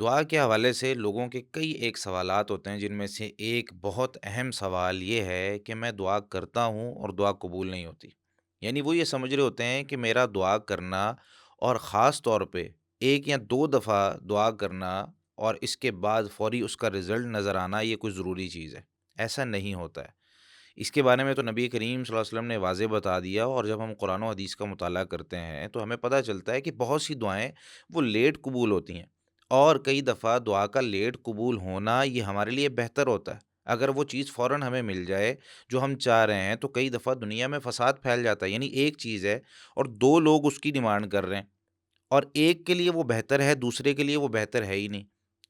دعا کے حوالے سے لوگوں کے کئی ایک سوالات ہوتے ہیں، جن میں سے ایک بہت اہم سوال یہ ہے کہ میں دعا کرتا ہوں اور دعا قبول نہیں ہوتی۔ یعنی وہ یہ سمجھ رہے ہوتے ہیں کہ میرا دعا کرنا اور خاص طور پہ ایک یا دو دفعہ دعا کرنا اور اس کے بعد فوری اس کا رزلٹ نظر آنا یہ کوئی ضروری چیز ہے۔ ایسا نہیں ہوتا ہے۔ اس کے بارے میں تو نبی کریم صلی اللہ علیہ وسلم نے واضح بتا دیا، اور جب ہم قرآن و حدیث کا مطالعہ کرتے ہیں تو ہمیں پتہ چلتا ہے کہ بہت سی دعائیں وہ لیٹ قبول ہوتی ہیں، اور کئی دفعہ دعا کا لیٹ قبول ہونا یہ ہمارے لیے بہتر ہوتا ہے۔ اگر وہ چیز فوراً ہمیں مل جائے جو ہم چاہ رہے ہیں، تو کئی دفعہ دنیا میں فساد پھیل جاتا ہے۔ یعنی ایک چیز ہے اور دو لوگ اس کی ڈیمانڈ کر رہے ہیں، اور ایک کے لیے وہ بہتر ہے، دوسرے کے لیے وہ بہتر ہے ہی نہیں،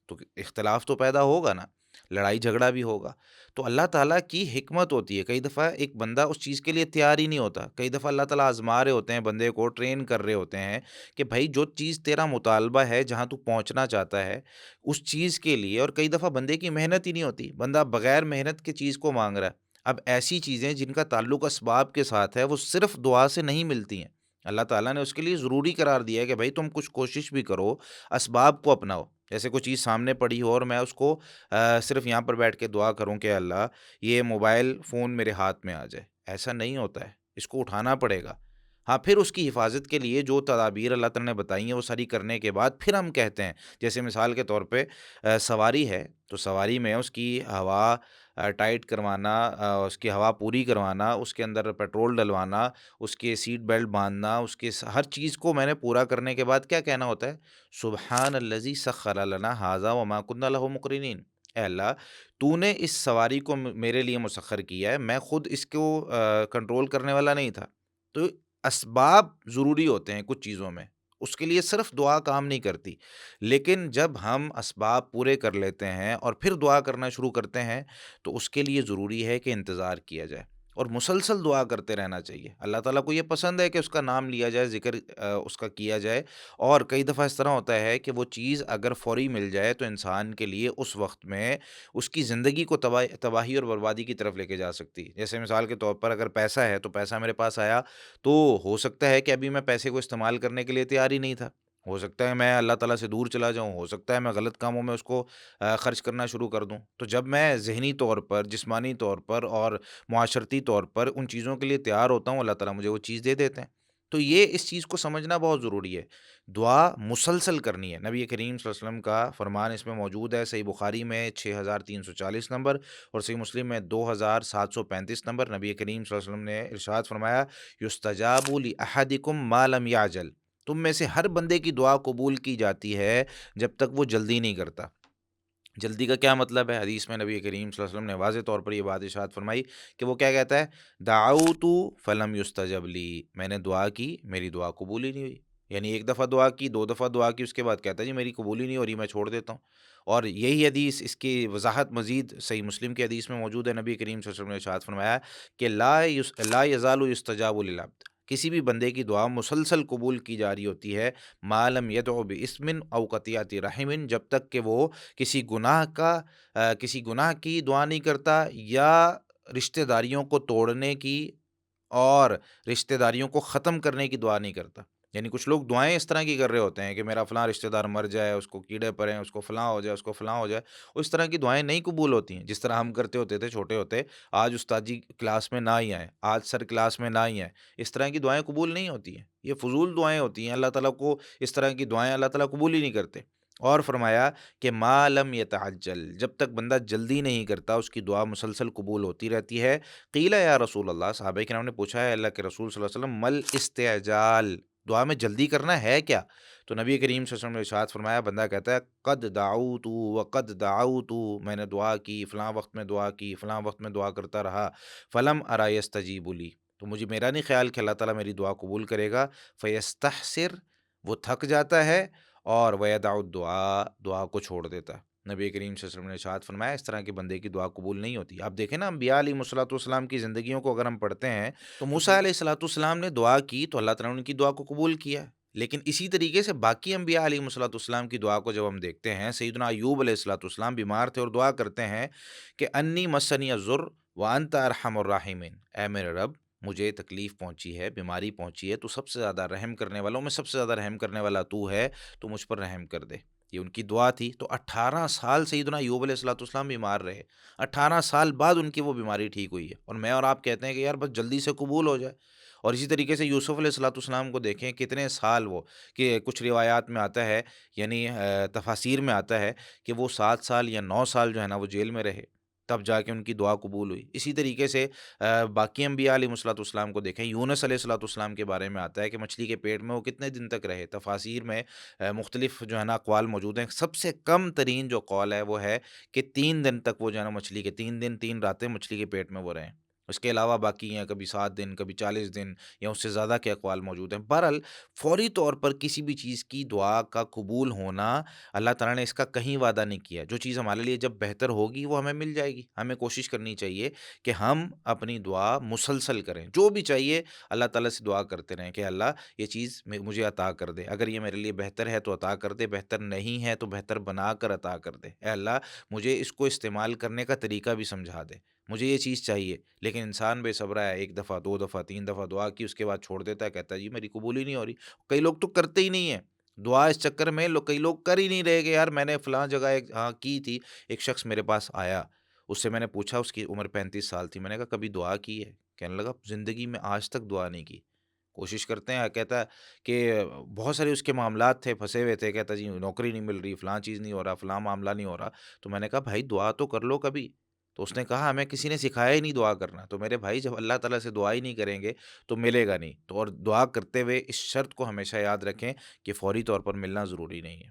تو اختلاف تو پیدا ہوگا نا، لڑائی جھگڑا بھی ہوگا۔ تو اللہ تعالیٰ کی حکمت ہوتی ہے، کئی دفعہ ایک بندہ اس چیز کے لیے تیار ہی نہیں ہوتا، کئی دفعہ اللہ تعالیٰ آزما رہے ہوتے ہیں بندے کو، ٹرین کر رہے ہوتے ہیں کہ بھائی جو چیز تیرا مطالبہ ہے، جہاں تو پہنچنا چاہتا ہے اس چیز کے لیے، اور کئی دفعہ بندے کی محنت ہی نہیں ہوتی، بندہ بغیر محنت کی چیز کو مانگ رہا ہے۔ اب ایسی چیزیں جن کا تعلق اسباب کے ساتھ ہے، وہ صرف دعا سے نہیں ملتی ہیں۔ اللہ تعالیٰ نے اس کے لیے ضروری قرار دیا ہے کہ بھائی تم کچھ کوشش بھی کرو، اسباب کو اپناؤ۔ جیسے کوئی چیز سامنے پڑی ہو اور میں اس کو صرف یہاں پر بیٹھ کے دعا کروں کہ اللہ یہ موبائل فون میرے ہاتھ میں آ جائے، ایسا نہیں ہوتا ہے، اس کو اٹھانا پڑے گا۔ ہاں، پھر اس کی حفاظت کے لیے جو تدابیر اللہ تعالیٰ نے بتائی ہیں وہ ساری کرنے کے بعد پھر ہم کہتے ہیں، جیسے مثال کے طور پہ سواری ہے، تو سواری میں اس کی ہوا ٹائٹ کروانا، اس کی ہوا پوری کروانا، اس کے اندر پیٹرول ڈلوانا، اس کے سیٹ بیلٹ باندھنا، اس کے ہر چیز کو میں نے پورا کرنے کے بعد کیا کہنا ہوتا ہے؟ سبحان الذی سخر لنا ھذا وما کنا لہ مقرنین۔ اے اللہ، تو نے اس سواری کو میرے لیے مسخر کیا ہے، میں خود اس کو کنٹرول کرنے والا نہیں تھا۔ تو اسباب ضروری ہوتے ہیں کچھ چیزوں میں، اس کے لیے صرف دعا کام نہیں کرتی، لیکن جب ہم اسباب پورے کر لیتے ہیں اور پھر دعا کرنا شروع کرتے ہیں، تو اس کے لیے ضروری ہے کہ انتظار کیا جائے اور مسلسل دعا کرتے رہنا چاہیے۔ اللہ تعالیٰ کو یہ پسند ہے کہ اس کا نام لیا جائے، ذکر اس کا کیا جائے، اور کئی دفعہ اس طرح ہوتا ہے کہ وہ چیز اگر فوری مل جائے تو انسان کے لیے اس وقت میں اس کی زندگی کو تباہی اور بربادی کی طرف لے کے جا سکتی ہے۔ جیسے مثال کے طور پر اگر پیسہ ہے تو پیسہ میرے پاس آیا، تو ہو سکتا ہے کہ ابھی میں پیسے کو استعمال کرنے کے لیے تیار ہی نہیں تھا، ہو سکتا ہے میں اللہ تعالیٰ سے دور چلا جاؤں، ہو سکتا ہے میں غلط کاموں میں اس کو خرچ کرنا شروع کر دوں۔ تو جب میں ذہنی طور پر، جسمانی طور پر اور معاشرتی طور پر ان چیزوں کے لیے تیار ہوتا ہوں، اللہ تعالیٰ مجھے وہ چیز دے دیتے ہیں۔ تو یہ اس چیز کو سمجھنا بہت ضروری ہے۔ دعا مسلسل کرنی ہے۔ نبی کریم صلی اللہ علیہ وسلم کا فرمان اس میں موجود ہے، صحیح بخاری میں 6340 نمبر اور صحیح مسلم میں 2735 نمبر۔ نبی کریم صلی اللہ علیہ وسلم نے ارشاد فرمایا، یستجاب لأحدکم ما لم یعجل، تم میں سے ہر بندے کی دعا قبول کی جاتی ہے جب تک وہ جلدی نہیں کرتا۔ جلدی کا کیا مطلب ہے؟ حدیث میں نبی کریم صلی اللہ علیہ وسلم نے واضح طور پر یہ بات ارشاد فرمائی کہ وہ کیا کہتا ہے؟ دعوت فلم یستجب لی، میں نے دعا کی، میری دعا قبول ہی نہیں ہوئی۔ یعنی ایک دفعہ دعا کی، دو دفعہ دعا کی، اس کے بعد کہتا ہے جی میری قبول ہی نہیں ہو رہی، میں چھوڑ دیتا ہوں۔ اور یہی حدیث، اس کی وضاحت مزید صحیح مسلم کی حدیث میں موجود ہے۔ نبی کریم صلی اللہ علیہ وسلم نے ارشاد فرمایا کہ لا یزال یستجاب للعبد، کسی بھی بندے کی دعا مسلسل قبول کی جا رہی ہوتی ہے، ما لم یدع باسم او قطیعۃ رحم، جب تک کہ وہ کسی گناہ کی دعا نہیں کرتا، یا رشتہ داریوں کو توڑنے کی اور رشتہ داریوں کو ختم کرنے کی دعا نہیں کرتا۔ یعنی کچھ لوگ دعائیں اس طرح کی کر رہے ہوتے ہیں کہ میرا فلاں رشتہ دار مر جائے، اس کو کیڑے پڑیں، اس کو فلاں ہو جائے، اس کو فلاں ہو جائے، اس طرح کی دعائیں نہیں قبول ہوتی ہیں۔ جس طرح ہم کرتے ہوتے تھے چھوٹے ہوتے، آج استاد جی کلاس میں نہ ہی آئیں، آج سر کلاس میں نہ ہی آئیں، اس طرح کی دعائیں قبول نہیں ہوتی ہیں، یہ فضول دعائیں ہوتی ہیں۔ اللہ تعالیٰ کو اس طرح کی دعائیں اللہ تعالیٰ قبول ہی نہیں کرتے۔ اور فرمایا کہ ما لم یتعجل، جب تک بندہ جلدی نہیں کرتا اس کی دعا مسلسل قبول ہوتی رہتی ہے۔ قیل یا رسول اللہ، صحابہ کرام نے پوچھا ہے اللہ کے رسول صلی اللہ علیہ وسلم، مل استعجال، دعا میں جلدی کرنا ہے کیا؟ تو نبی کریم صلی اللہ علیہ وسلم نے ارشاد فرمایا، بندہ کہتا ہے قد دعوت وقد دعوت، میں نے دعا کی، فلاں وقت میں دعا کی، فلاں وقت میں دعا کرتا رہا، فلم ارا یستجیب لی، تو مجھے میرا نہیں خیال کہ اللہ تعالیٰ میری دعا قبول کرے گا۔ فیستحسر، وہ تھک جاتا ہے، اور ویدع الدعاء، دعا کو چھوڑ دیتا ہے۔ نبی کریم صلی اللہ علیہ وسلم نے ارشاد فرمایا اس طرح کے بندے کی دعا قبول نہیں ہوتی۔ آپ دیکھیں نا، انبیاء علیہ الصلوۃ والسلام کی زندگیوں کو اگر ہم پڑھتے ہیں تو موسیٰ علیہ الصلوۃ والسلام نے دعا کی تو اللہ تعالیٰ نے ان کی دعا کو قبول کیا، لیکن اسی طریقے سے باقی انبیاء علیہ الصلوۃ والسلام کی دعا کو جب ہم دیکھتے ہیں، سیدنا ایوب علیہ الصلوۃ والسلام بیمار تھے اور دعا کرتے ہیں کہ انی مسنی الضر وانت ارحم الراحمین، اے میرے رب مجھے تکلیف پہنچی ہے، بیماری پہنچی ہے، تو سب سے زیادہ رحم کرنے والوں میں سب سے زیادہ رحم کرنے والا تو ہے، تو مجھ پر رحم کر دے۔ یہ ان کی دعا تھی، تو 18 سال سیدنا ایوب علیہ الصلوۃ والسلام بیمار رہے، 18 سال بعد ان کی وہ بیماری ٹھیک ہوئی ہے، اور میں اور آپ کہتے ہیں کہ یار بس جلدی سے قبول ہو جائے۔ اور اسی طریقے سے یوسف علیہ الصلوۃ والسلام کو دیکھیں کتنے سال وہ، کہ کچھ روایات میں آتا ہے، یعنی تفاسیر میں آتا ہے کہ وہ 7 سال یا 9 سال جو ہے نا وہ جیل میں رہے، تب جا کے ان کی دعا قبول ہوئی۔ اسی طریقے سے باقی انبیاء علیہم الصلوۃ والسلام کو دیکھیں، یونس علیہ الصلوۃ والسلام کے بارے میں آتا ہے کہ مچھلی کے پیٹ میں وہ کتنے دن تک رہے۔ تفاسیر میں مختلف جو ہے نا اقوال موجود ہیں، سب سے کم ترین جو قول ہے وہ ہے کہ 3 دن تک وہ جو ہے نا مچھلی کے 3 دن 3 راتیں مچھلی کے پیٹ میں وہ رہیں۔ اس کے علاوہ باقی ہیں کبھی 7 دن، کبھی 40 دن، یا اس سے زیادہ کے اقوال موجود ہیں۔ بہرحال فوری طور پر کسی بھی چیز کی دعا کا قبول ہونا، اللہ تعالیٰ نے اس کا کہیں وعدہ نہیں کیا۔ جو چیز ہمارے لیے جب بہتر ہوگی وہ ہمیں مل جائے گی۔ ہمیں کوشش کرنی چاہیے کہ ہم اپنی دعا مسلسل کریں، جو بھی چاہیے اللہ تعالیٰ سے دعا کرتے رہیں کہ اللہ یہ چیز مجھے عطا کر دے، اگر یہ میرے لیے بہتر ہے تو عطا کر دے، بہتر نہیں ہے تو بہتر بنا کر عطا کر دے، اے اللہ مجھے اس کو استعمال کرنے کا طریقہ بھی سمجھا دے، مجھے یہ چیز چاہیے۔ لیکن انسان بے صبرا ہے، ایک دفعہ 2 دفعہ 3 دفعہ دعا کی، اس کے بعد چھوڑ دیتا ہے، کہتا ہے جی میری قبول ہی نہیں ہو رہی۔ کئی لوگ تو کرتے ہی نہیں ہیں دعا، اس چکر میں کئی لوگ کر ہی نہیں رہے کہ یار میں نے فلاں جگہ ایک ہاں کی تھی۔ ایک شخص میرے پاس آیا، اس سے میں نے پوچھا، اس کی عمر 35 سال تھی، میں نے کہا کبھی دعا کی ہے؟ کہنے لگا زندگی میں آج تک دعا نہیں کی۔ کوشش کرتے ہیں، کہتا ہے کہ بہت سارے اس کے معاملات تھے، پھنسے ہوئے تھے، کہتا جی نوکری نہیں مل رہی، فلاں چیز نہیں ہو رہا، فلاں معاملہ نہیں ہو رہا۔ تو میں نے کہا بھائی دعا تو کر لو کبھی۔ تو اس نے کہا ہمیں کسی نے سکھایا ہی نہیں دعا کرنا۔ تو میرے بھائی جب اللہ تعالیٰ سے دعا ہی نہیں کریں گے تو ملے گا نہیں۔ تو اور دعا کرتے ہوئے اس شرط کو ہمیشہ یاد رکھیں کہ فوری طور پر ملنا ضروری نہیں ہے۔